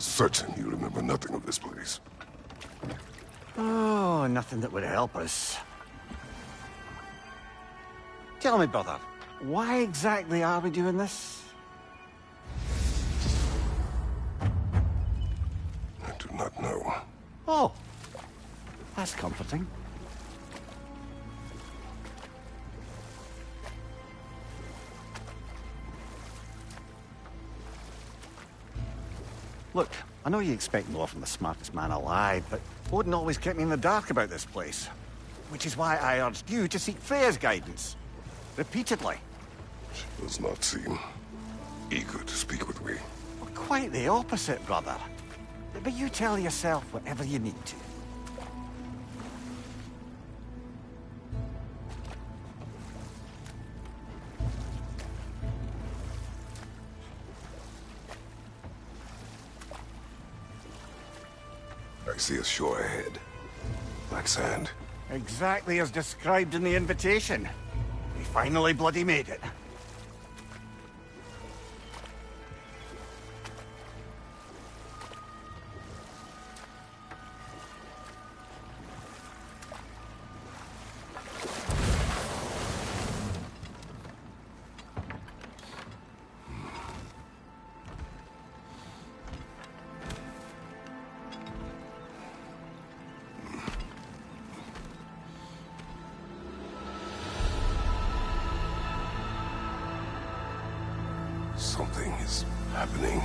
are certain you remember nothing of this place. Oh, nothing that would help us. Tell me, brother, why exactly are we doing this? I do not know. Oh, that's comforting. Look, I know you expect more from the smartest man alive, but Odin always kept me in the dark about this place. Which is why I urged you to seek Freya's guidance. Repeatedly. She does not seem eager to speak with me. Well, quite the opposite, brother. But you tell yourself whatever you need to. I see a shore ahead. Black sand. Exactly as described in the invitation. We finally bloody made it. Something is happening.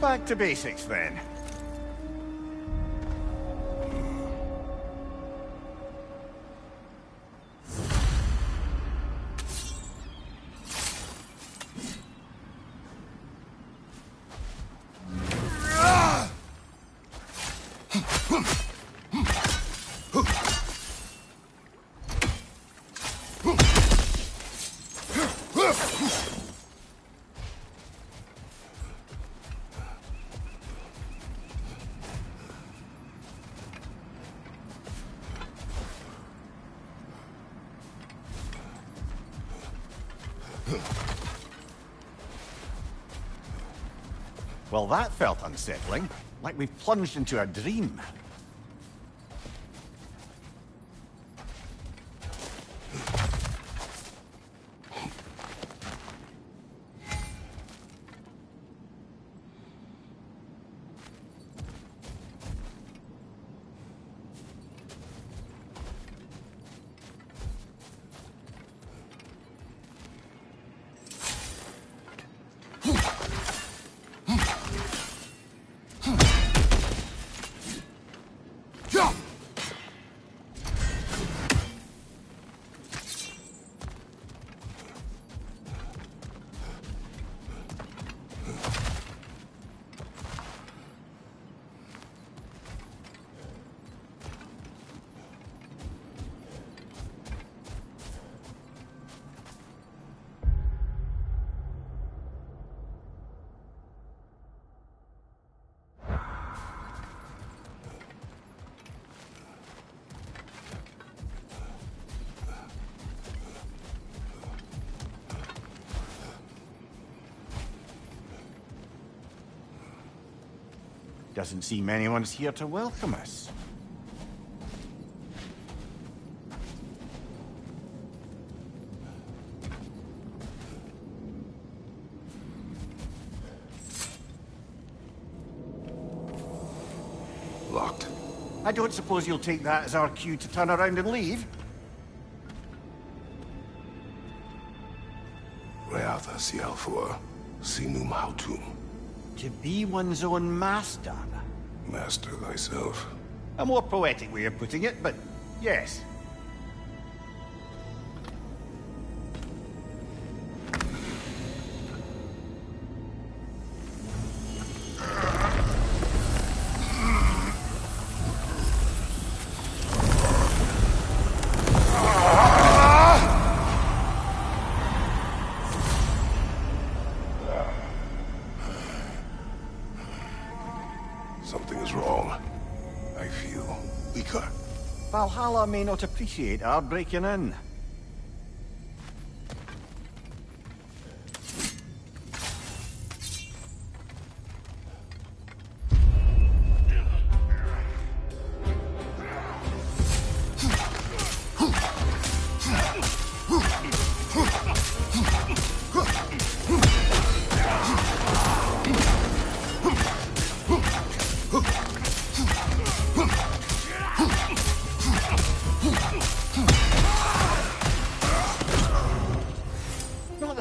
Back to basics, then. Well, that felt unsettling. Like we've plunged into a dream. Doesn't seem anyone's here to welcome us. Locked. I don't suppose you'll take that as our cue to turn around and leave? Reatha Sialfor, Sinum Hautum. To be one's own master. Master thyself. A more poetic way of putting it, but yes. Something is wrong. I feel weaker. Valhalla may not appreciate our breaking in.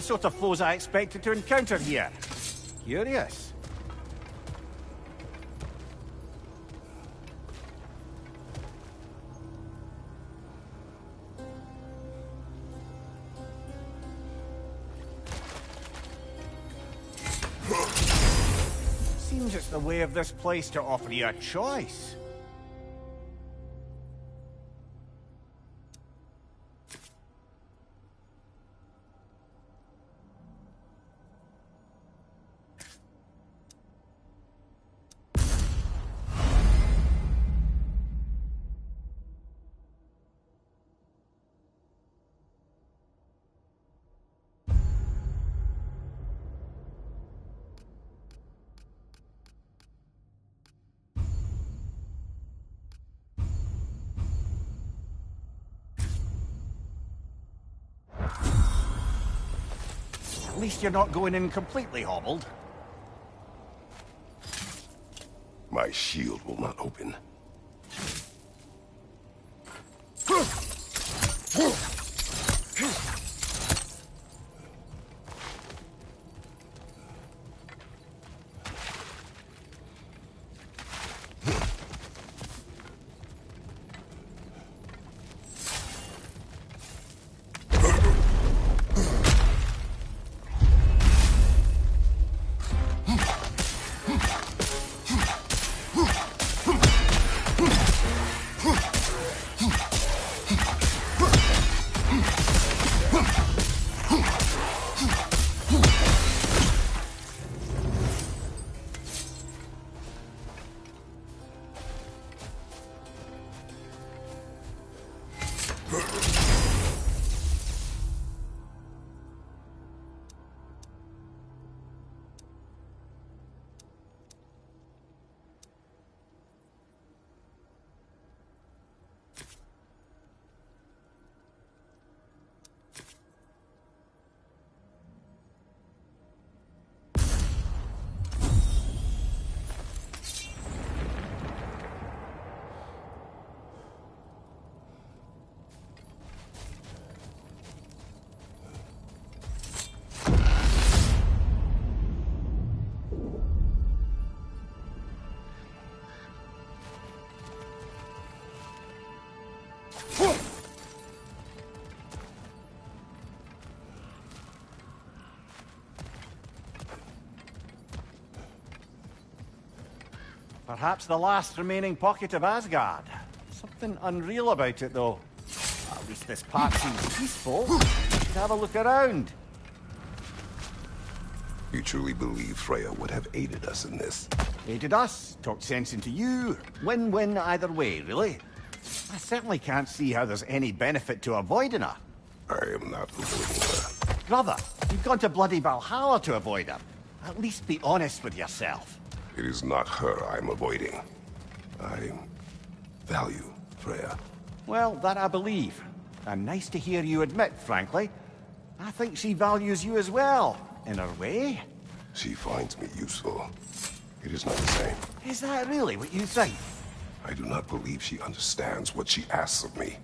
the sort of foes I expected to encounter here. Curious. Seems it's the way of this place to offer you a choice. At least you're not going in completely hobbled. My shield will not open. Perhaps the last remaining pocket of Asgard. Something unreal about it, though. At least this part seems peaceful. You should have a look around. You truly believe Freya would have aided us in this? Aided us, talked sense into you. Win-win either way, really. I certainly can't see how there's any benefit to avoiding her. I am not avoiding her. Brother, you've gone to bloody Valhalla to avoid her. At least be honest with yourself. It is not her I'm avoiding. I value Freya. Well, that I believe. And nice to hear you admit, frankly. I think she values you as well, in her way. She finds me useful. It is not the same. Is that really what you think? I do not believe she understands what she asks of me.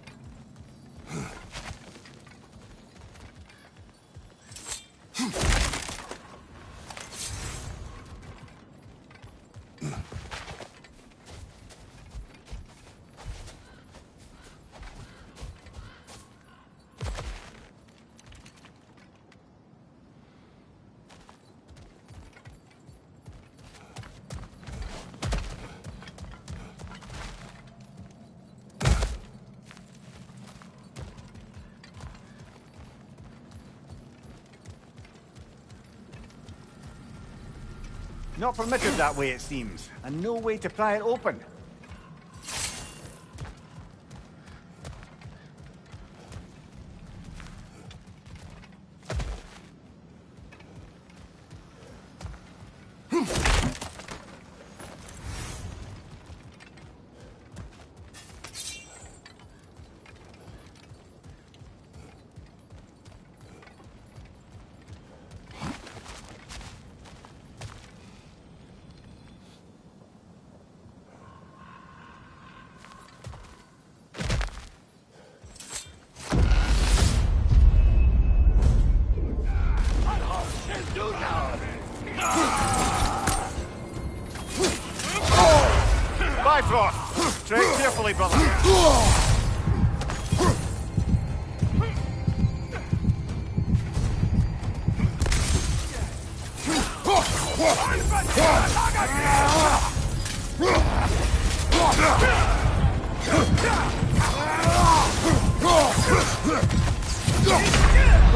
Not permitted that way, it seems, and no way to pry it open. Frost! Tread carefully, brother.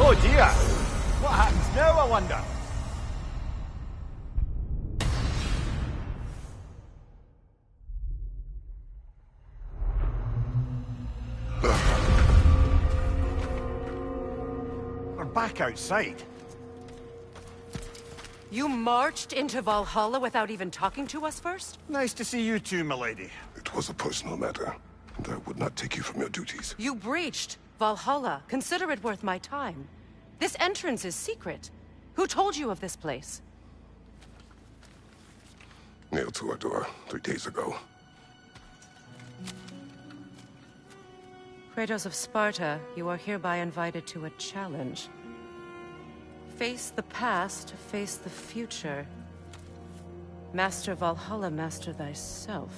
Oh dear! What happens now, I wonder? We're back outside. You marched into Valhalla without even talking to us first? Nice to see you too, milady. It was a personal matter, and I would not take you from your duties. You breached Valhalla. Consider it worth my time. This entrance is secret. Who told you of this place? Nailed to our door 3 days ago. Kratos of Sparta, you are hereby invited to a challenge. Face the past, face the future. Master Valhalla, master thyself.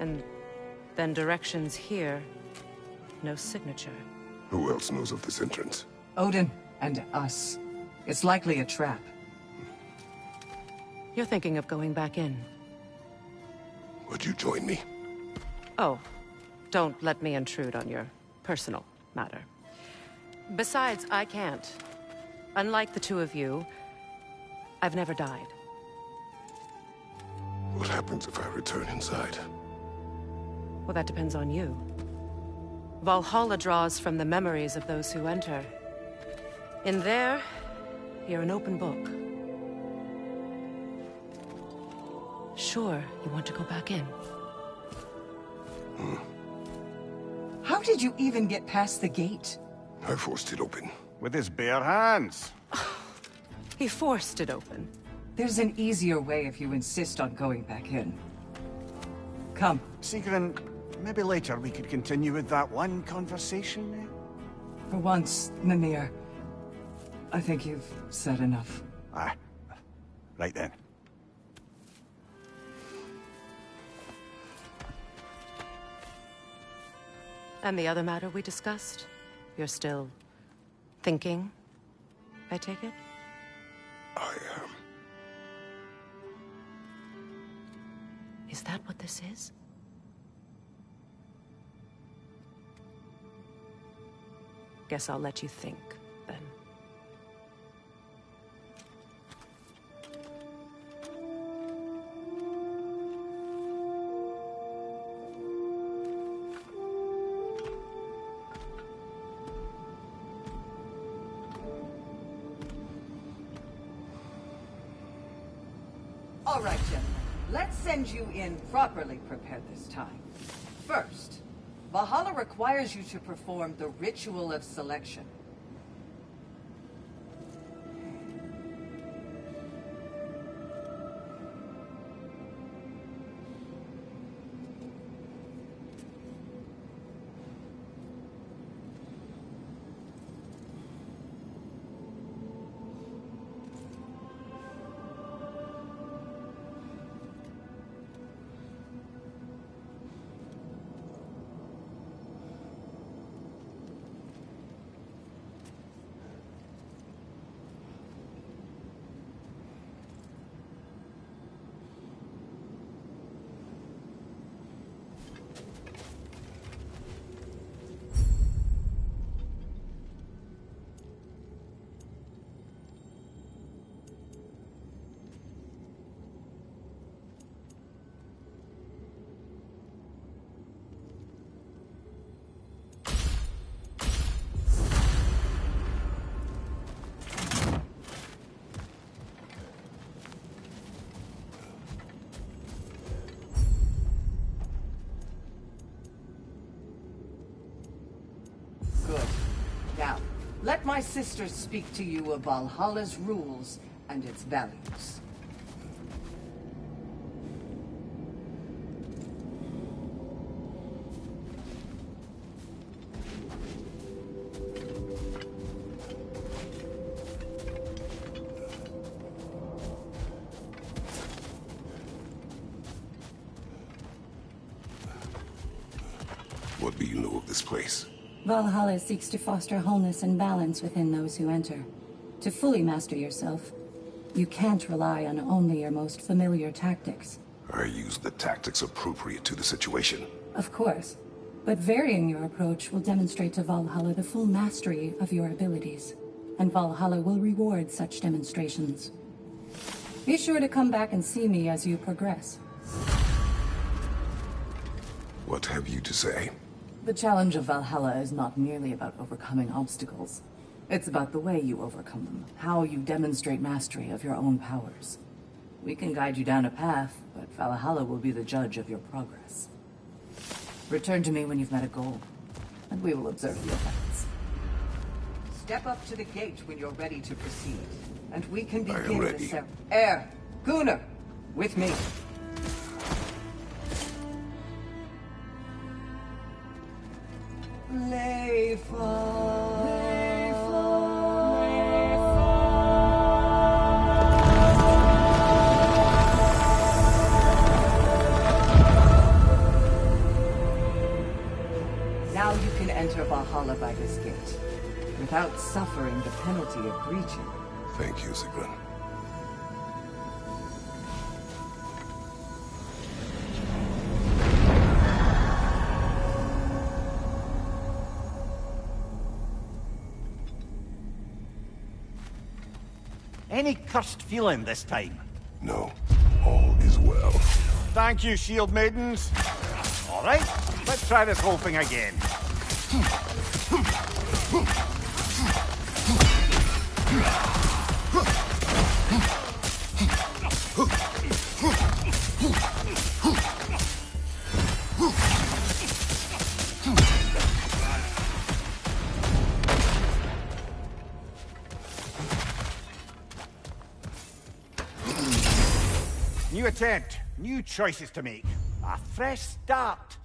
And then directions here, no signature. Who else knows of this entrance? Odin and us. It's likely a trap. You're thinking of going back in. Would you join me? Oh, don't let me intrude on your personal matter. Besides, I can't. Unlike the two of you, I've never died. What happens if I return inside? Well, that depends on you. Valhalla draws from the memories of those who enter. In there, you're an open book. Sure, you want to go back in. How did you even get past the gate? I forced it open. With his bare hands. He forced it open. There's an easier way if you insist on going back in. Come. Sigrun, maybe later we could continue with that one conversation, eh? For once, Mimir, I think you've said enough. Aye. Right then. And the other matter we discussed? You're still thinking, I take it? I am. Is that what this is? Guess I'll let you think, then. All right, gentlemen. Let's send you in properly prepared this time. First, Valhalla requires you to perform the ritual of selection. Good. Now, let my sisters speak to you of Valhalla's rules and its values. What do you know of this place? Valhalla seeks to foster wholeness and balance within those who enter. To fully master yourself, you can't rely on only your most familiar tactics. I use the tactics appropriate to the situation. Of course, but varying your approach will demonstrate to Valhalla the full mastery of your abilities, and Valhalla will reward such demonstrations. Be sure to come back and see me as you progress. What have you to say? The challenge of Valhalla is not merely about overcoming obstacles. It's about the way you overcome them, how you demonstrate mastery of your own powers. We can guide you down a path, but Valhalla will be the judge of your progress. Return to me when you've met a goal, and we will observe the effects. Step up to the gate when you're ready to proceed, and we can I am begin the ready. ceremony. Air, Gunnar, with me. Now you can enter Valhalla by this gate, without suffering the penalty of breaching. Thank you, Sigrun. Any cursed feeling this time? No, all is well. Thank you, shield maidens. All right, let's try this whole thing again. New attempt, new choices to make. A fresh start.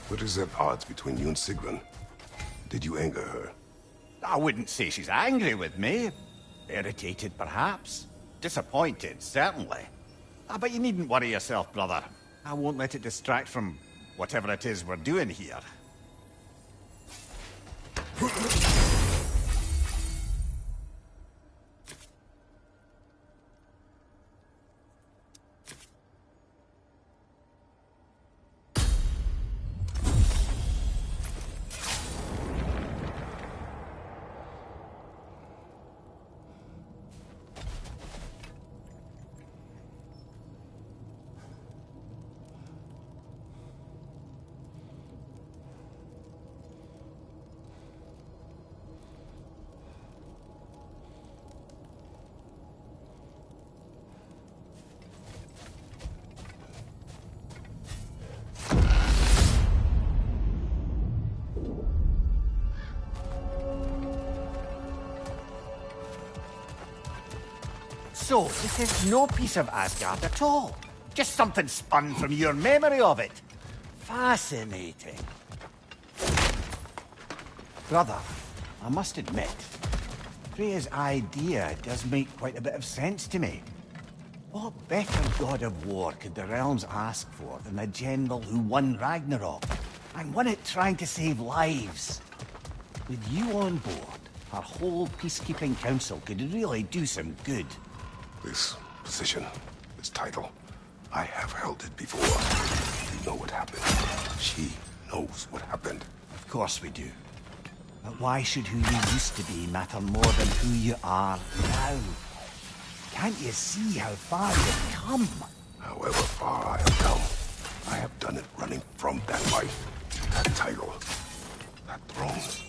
What is at odds between you and Sigrun? Did you anger her? I wouldn't say she's angry with me. Irritated, perhaps. Disappointed, certainly. But you needn't worry yourself, brother. I won't let it distract from whatever it is we're doing here. So, this is no piece of Asgard at all. Just something spun from your memory of it. Fascinating. Brother, I must admit, Freya's idea does make quite a bit of sense to me. What better god of war could the realms ask for than the general who won Ragnarok, and won it trying to save lives? With you on board, Our whole peacekeeping council could really do some good. This position, this title, I have held it before. You know what happened. She knows what happened. Of course we do. But why should who you used to be matter more than who you are now? Can't you see how far you've come? However far I have come, I have done it running from that life, that title, that throne.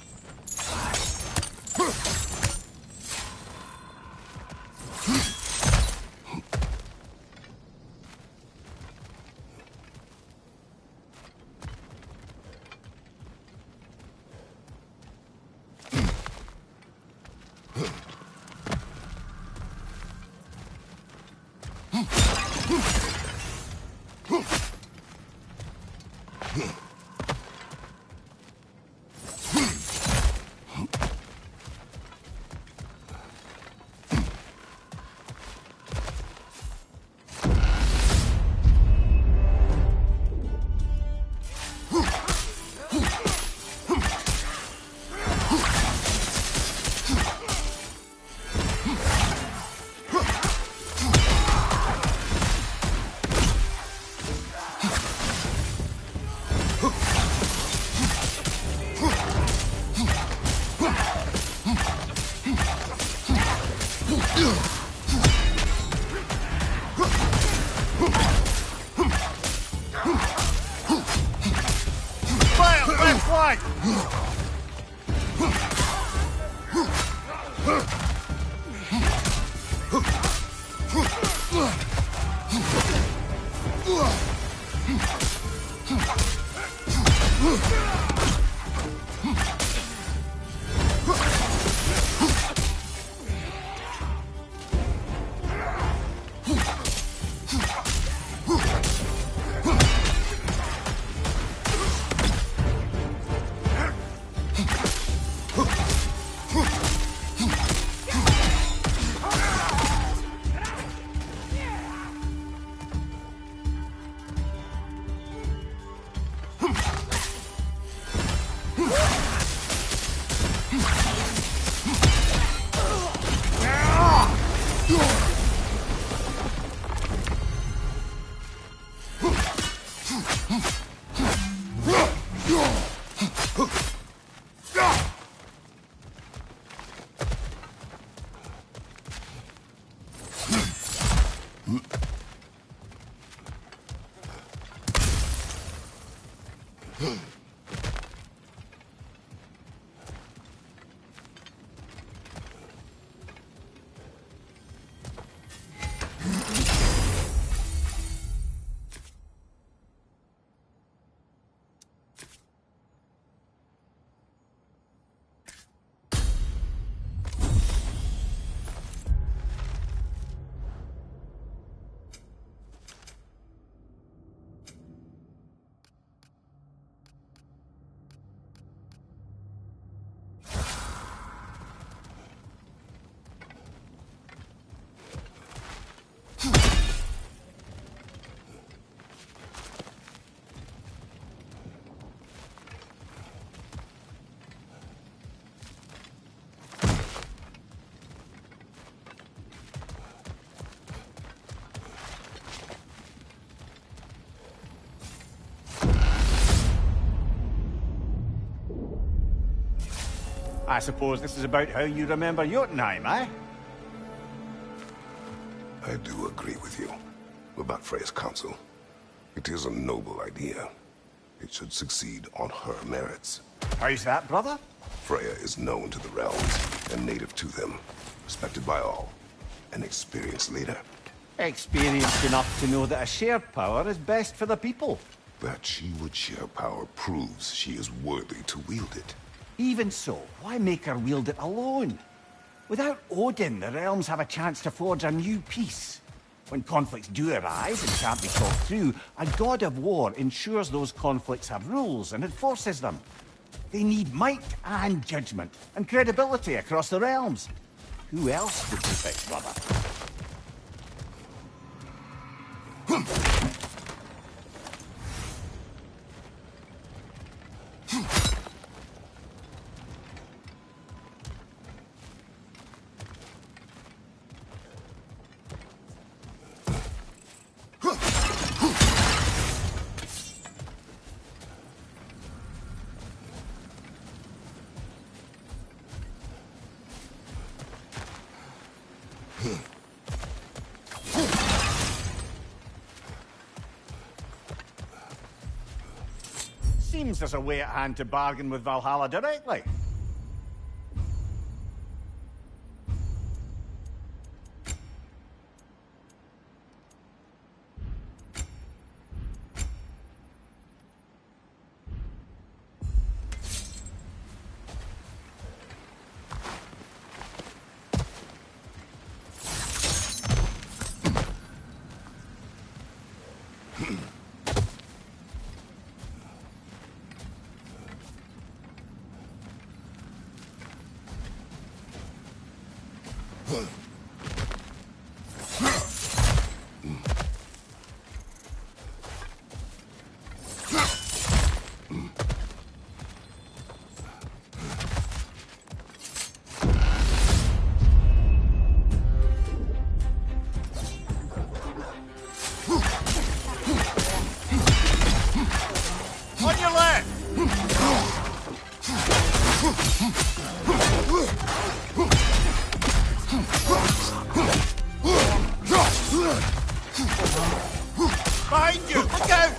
I suppose this is about how you remember Jotunheim, eh? I do agree with you about Freya's council. It is a noble idea. It should succeed on her merits. How's that, brother? Freya is known to the realms and native to them, respected by all, an experienced leader. Experienced enough to know that a shared power is best for the people. That she would share power proves she is worthy to wield it. Even so, why make her wield it alone? Without Odin, the realms have a chance to forge a new peace. When conflicts do arise and can't be talked through, a god of war ensures those conflicts have rules and enforces them. They need might and judgment and credibility across the realms. Who else would you pick, brother? seems there's a way at hand to bargain with Valhalla directly. On your left! Behind you! Look out!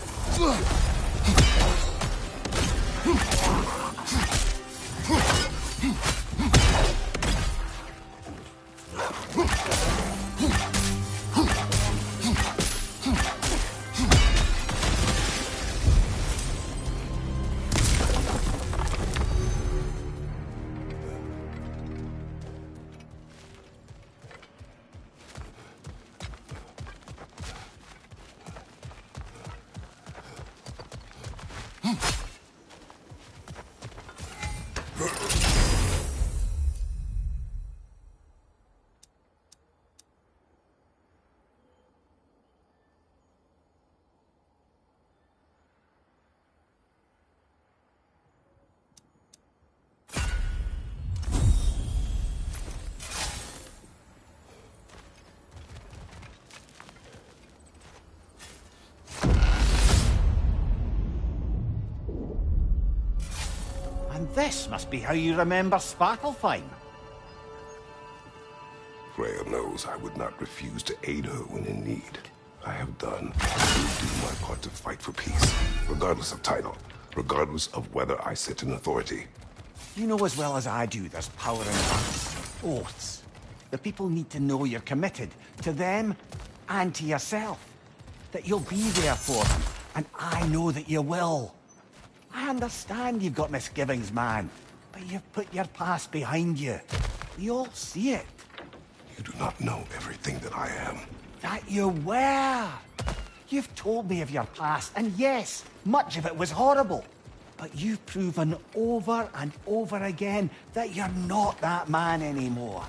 And this must be how you remember Sparklefine. Freya knows I would not refuse to aid her when in need. I have done. I will do my part to fight for peace, regardless of title, regardless of whether I sit in authority. You know as well as I do there's power in oaths. Oaths. The people need to know you're committed to them and to yourself. That you'll be there for them, and I know that you will. I understand you've got misgivings, man, but you've put your past behind you. We all see it. You do not know everything that I am. That you were. You've told me of your past, and yes, much of it was horrible. But you've proven over and over again that you're not that man anymore.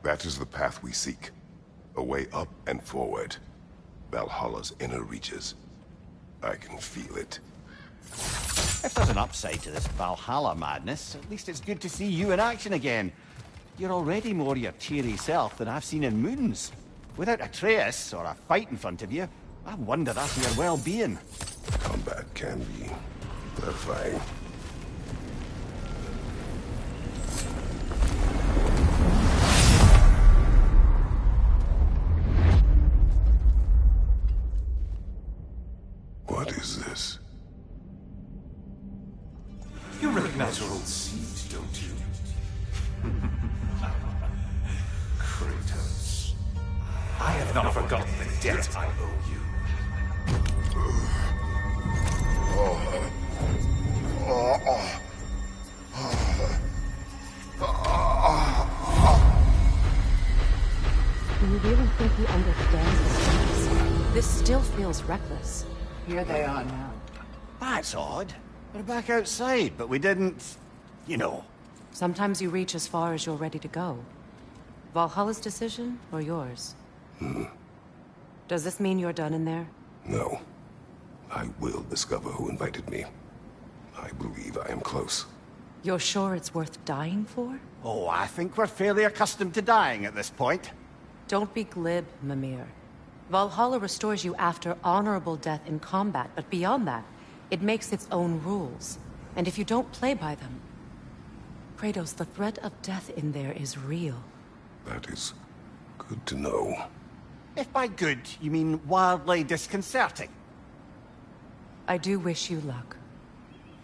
That is the path we seek. A way up and forward. Valhalla's inner reaches. I can feel it. If there's an upside to this Valhalla madness, at least it's good to see you in action again. You're already more your cheery self than I've seen in moons. Without Atreus, or a fight in front of you, I wonder after your well-being. Combat can be terrifying. What is this? You recognize your old seat, don't you? Kratos. I have not forgotten the debt I owe you. Do you really think he understands the stakes? This still feels reckless. Here they are now. That's odd. We're back outside, but we didn't... you know. Sometimes you reach as far as you're ready to go. Valhalla's decision, or yours? Does this mean you're done in there? No. I will discover who invited me. I believe I am close. You're sure it's worth dying for? Oh, I think we're fairly accustomed to dying at this point. Don't be glib, Mimir. Valhalla restores you after honorable death in combat, but beyond that, it makes its own rules. And if you don't play by them... Kratos, the threat of death in there is real. That is good to know. If by good, you mean wildly disconcerting. I do wish you luck.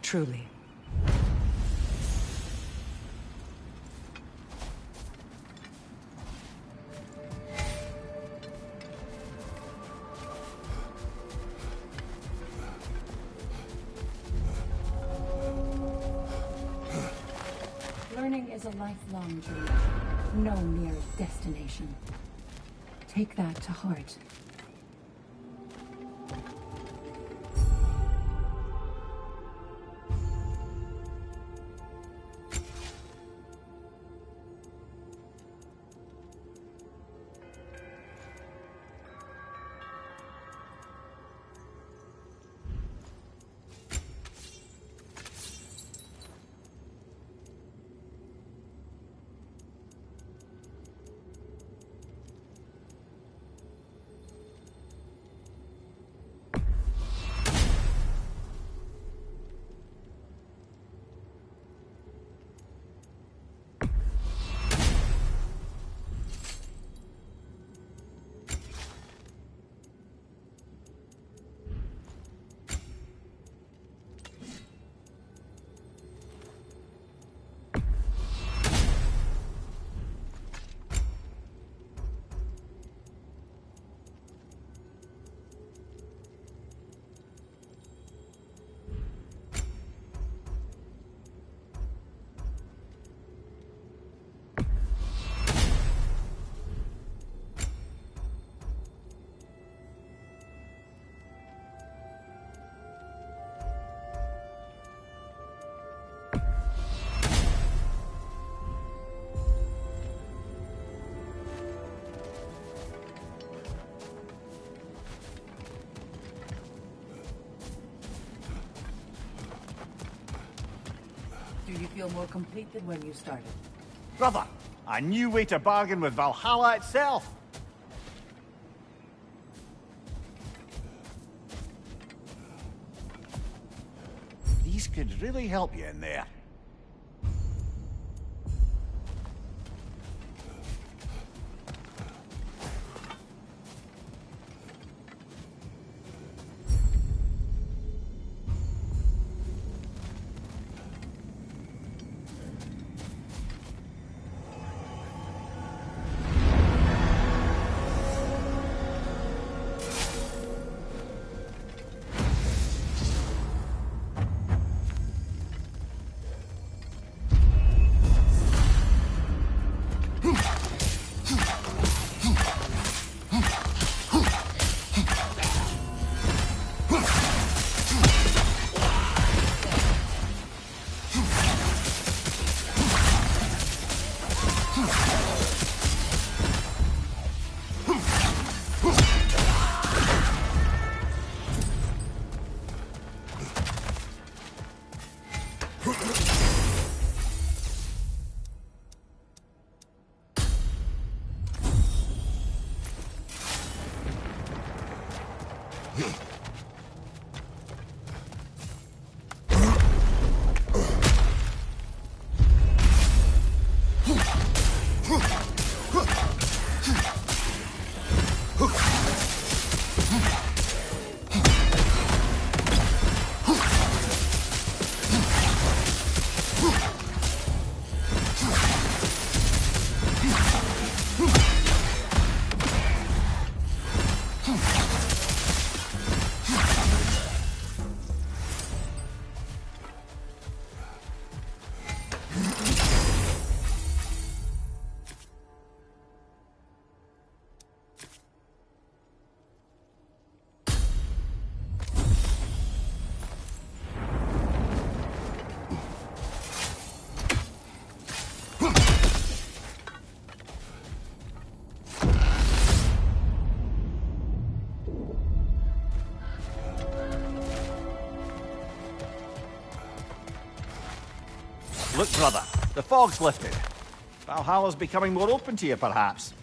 Truly. Learning is a lifelong journey, no mere destination. Take that to heart. Do you feel more complete than when you started? Brother, a new way to bargain with Valhalla itself. These could really help you in there. Look, brother, the fog's lifted. Valhalla's becoming more open to you, perhaps.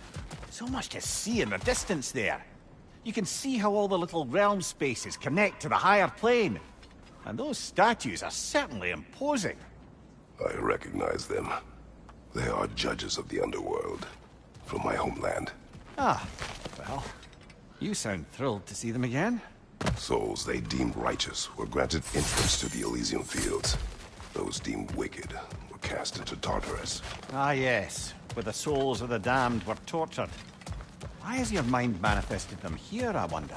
So much to see in the distance there. You can see how all the little realm spaces connect to the higher plane. And those statues are certainly imposing. I recognize them. They are judges of the underworld, from my homeland. Ah, well, you sound thrilled to see them again. Souls they deemed righteous were granted entrance to the Elysium Fields. Those deemed wicked were cast into Tartarus. Ah, yes, where the souls of the damned were tortured. Why has your mind manifested them here, I wonder?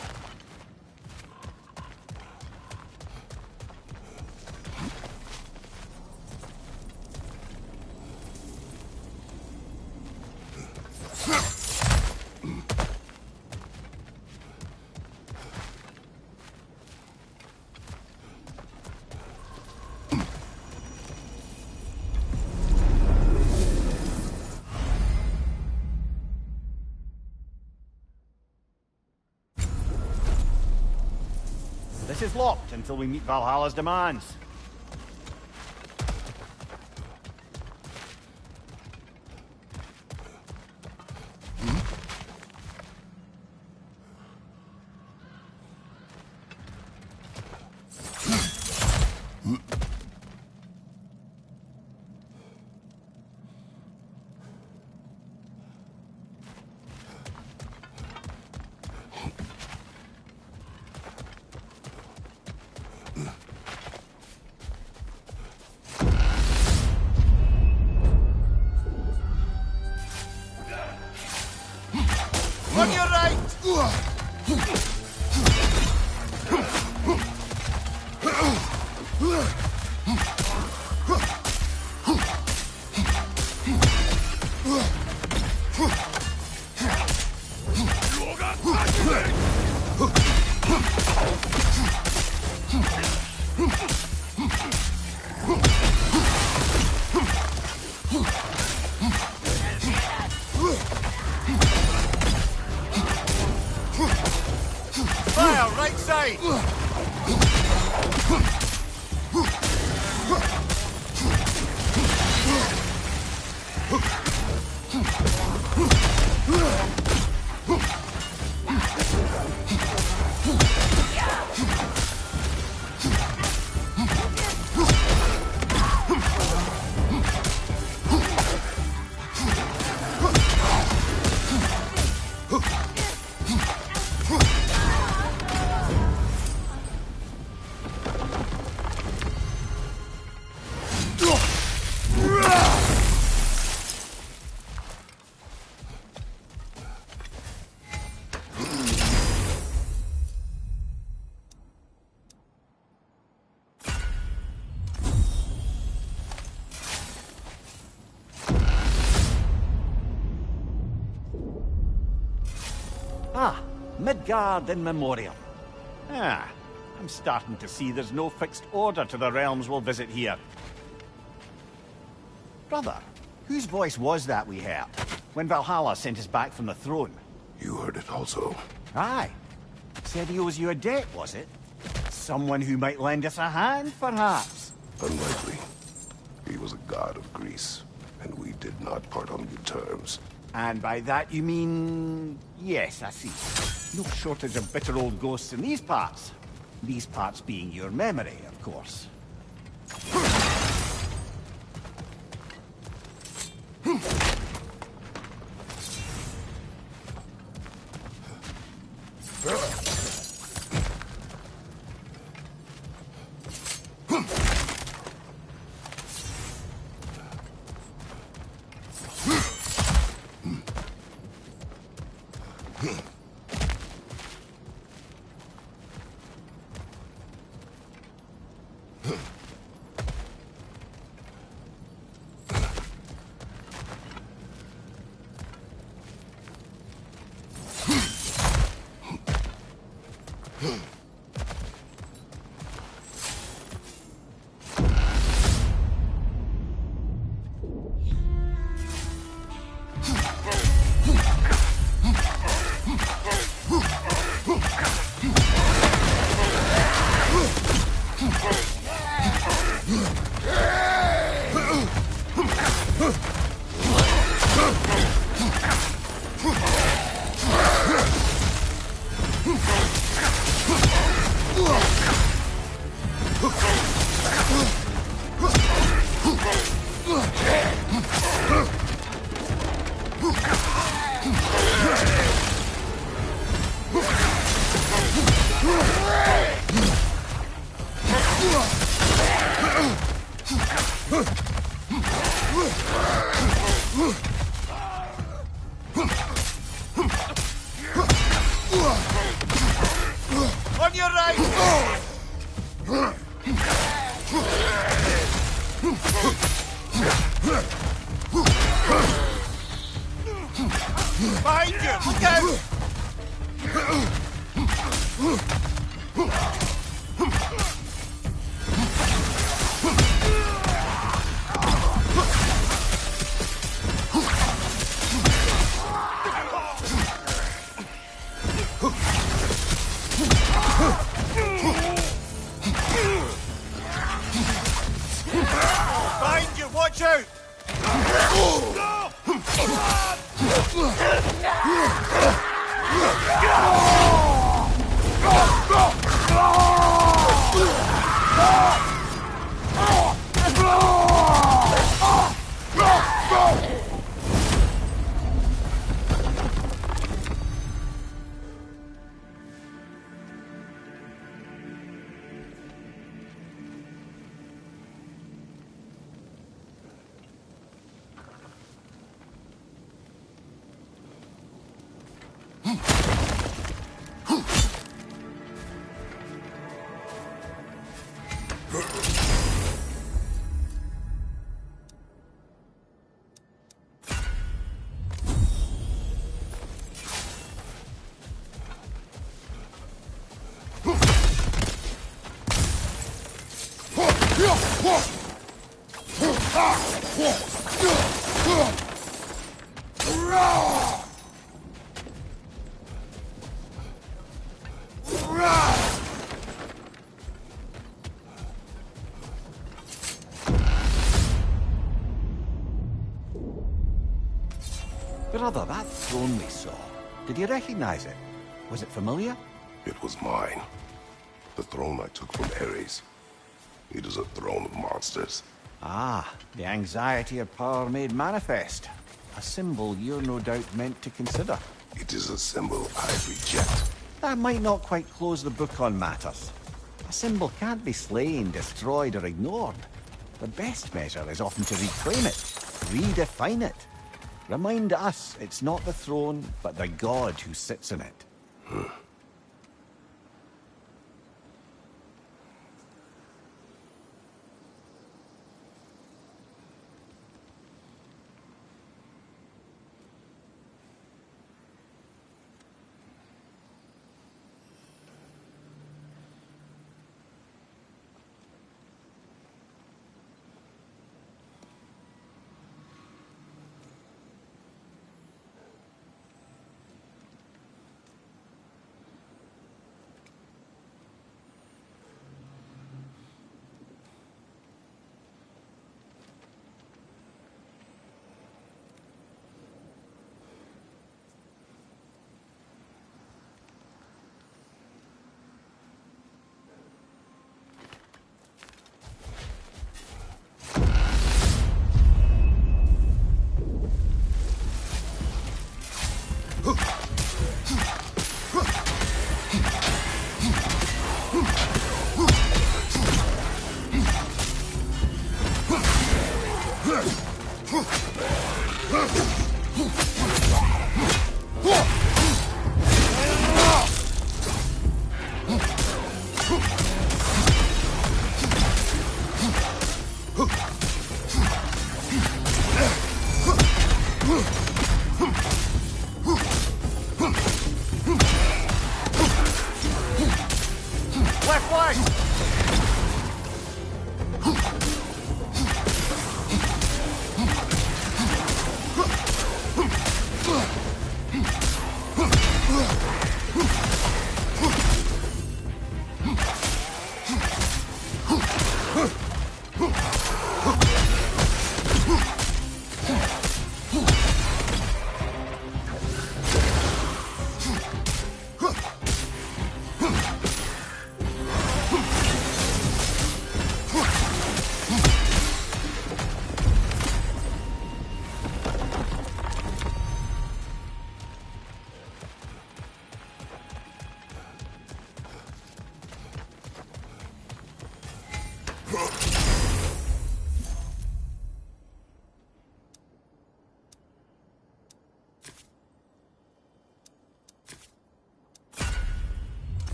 This is locked until we meet Valhalla's demands. On your right! Fire, right side! Ah, Midgard in memoriam. Ah, I'm starting to see there's no fixed order to the realms we'll visit here. Brother, whose voice was that we heard when Valhalla sent us back from the throne? You heard it also. Aye. Said he owes you a debt, was it? Someone who might lend us a hand, perhaps? Unlikely. He was a god of Greece, and we did not part on good terms. And by that you mean... Yes, I see. No shortage of bitter old ghosts in these parts. These parts being your memory, of course. On your right! Behind you! Look out! Behind you! Watch out! Brother, that throne we saw, did you recognize it? Was it familiar? It was mine. The throne I took from Ares. It is a throne of monsters. Ah, the anxiety of power made manifest. A symbol you're no doubt meant to consider. It is a symbol I reject. That might not quite close the book on matters. A symbol can't be slain, destroyed, or ignored. The best measure is often to reclaim it, redefine it. Remind us it's not the throne, but the god who sits in it. Left leg!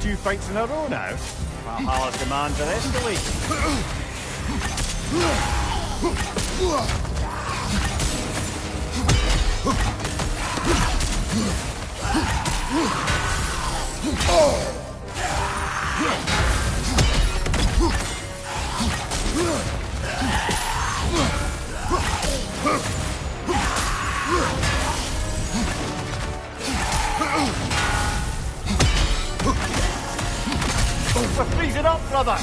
Two fights in a row now. Valhalla's demands are escalating. We're freezing up, brother!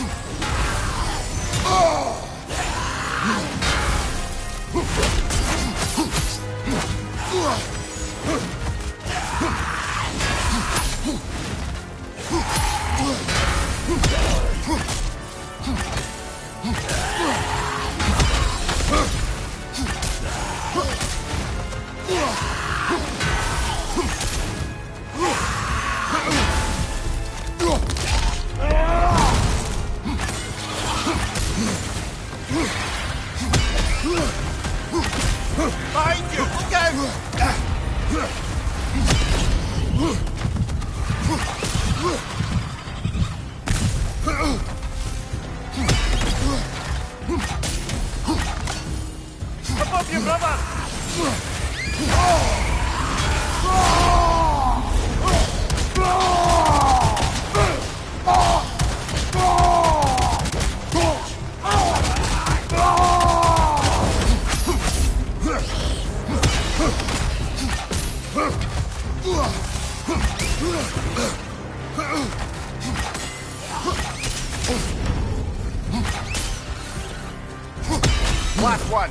Behind you! Look out! Above you, brother! Last one!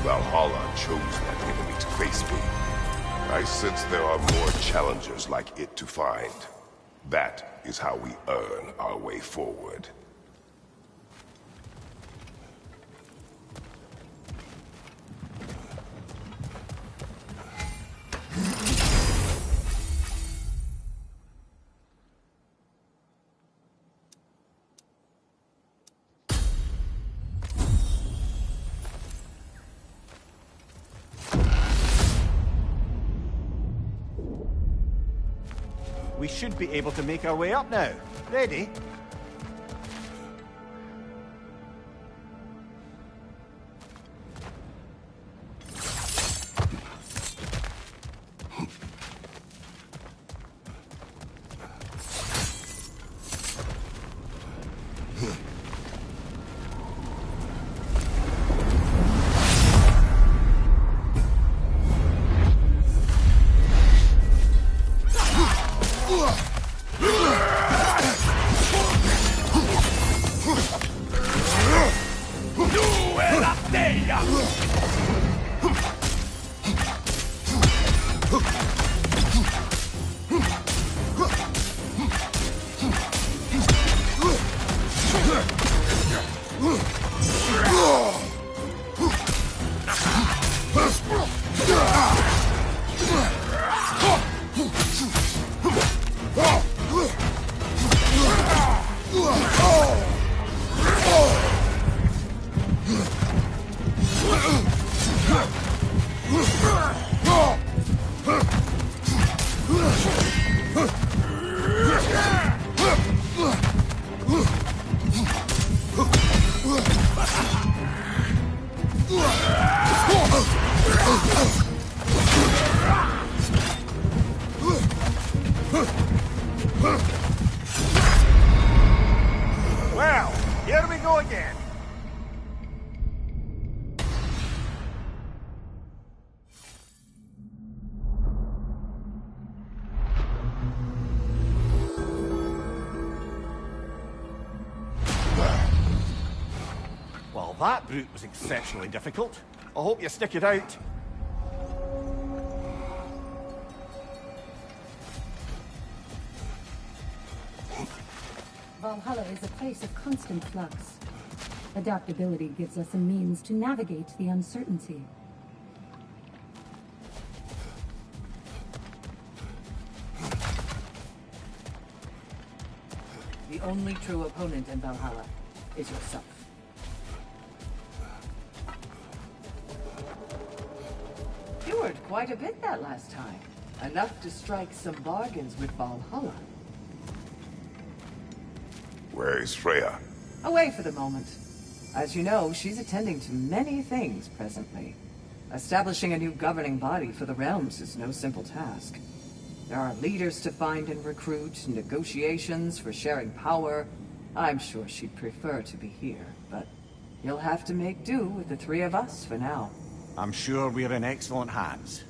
Valhalla chose that enemy to face me. I sense there are more challengers like it to find. That is how we earn our way forward. We should be able to make our way up now. Ready? there we go again. Well, that brute was exceptionally difficult. I hope you stick it out. Valhalla is a place of constant flux. Adaptability gives us a means to navigate the uncertainty. The only true opponent in Valhalla is yourself. You earned quite a bit that last time. Enough to strike some bargains with Valhalla. Where is Freya? Away for the moment. As you know, she's attending to many things presently. Establishing a new governing body for the realms is no simple task. There are leaders to find and recruit, negotiations for sharing power. I'm sure she'd prefer to be here, but you'll have to make do with the three of us for now. I'm sure we're in excellent hands.